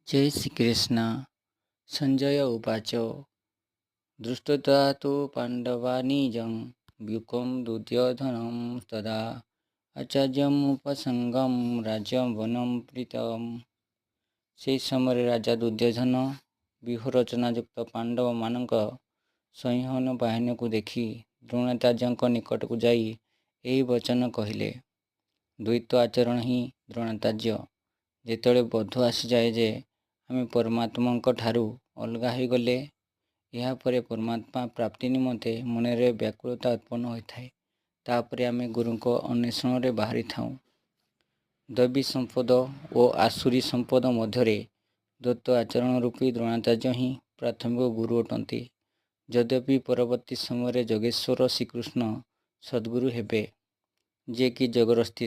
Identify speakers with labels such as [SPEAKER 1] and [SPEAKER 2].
[SPEAKER 1] जय श्रीकृष्ण। संजय उवाच दृष्ट्वा तु पाण्डवानीजं व्यूकं दुर्योधनं तदा आचार्यमुपसङ्गं ରାଜବनं ପ୍ରୀତମ୍। ସେହି ସମୟରେ ରାଜା ଦୁର୍ଯ୍ୟୋଧନ ବ୍ୟୂହରଚନାଯୁକ୍ତ ପାଣ୍ଡବମାନଙ୍କ ସୈନ୍ୟ ବାହିନୀକୁ ଦେଖି ଦ୍ରୋଣାଚାର୍ଯ୍ୟଙ୍କ ନିକଟକୁ ଯାଇ ଏହି ବଚନ କହିଲେ। ଦ୍ୱୈତ ଆଚରଣ ହିଁ ଦ୍ରୋଣାଚାର୍ଯ୍ୟ। ଯେତେବେଳେ ବୋଧ ଆସିଯାଏ ଯେ ଆମେ ପରମାତ୍ମାଙ୍କ ଠାରୁ ଅଲଗା ହୋଇଗଲେ, ଏହାପରେ ପରମାତ୍ମା ପ୍ରାପ୍ତି ନିମନ୍ତେ ମନରେ ବ୍ୟାକୁଳତା ଉତ୍ପନ୍ନ ହୋଇଥାଏ। ତାପରେ ଆମେ ଗୁରୁଙ୍କ ଅନ୍ୱେଷଣରେ ବାହାରିଥାଉଁ। ଦୈବୀ ସମ୍ପଦ ଓ ଆସୁରୀ ସମ୍ପଦ ମଧ୍ୟରେ ଦ୍ୱୈତ ଆଚରଣ ରୂପୀ ଦ୍ରୋଣାଚାର୍ଯ୍ୟ ହିଁ ପ୍ରାଥମିକ ଗୁରୁ ଅଟନ୍ତି। ଯଦ୍ୟପି ପରବର୍ତ୍ତୀ ସମୟରେ ଯୋଗେଶ୍ୱର ଶ୍ରୀକୃଷ୍ଣ ସଦ୍ଗୁରୁ ହେବେ, ଯିଏକି ଯୋଗର ସ୍ଥିତି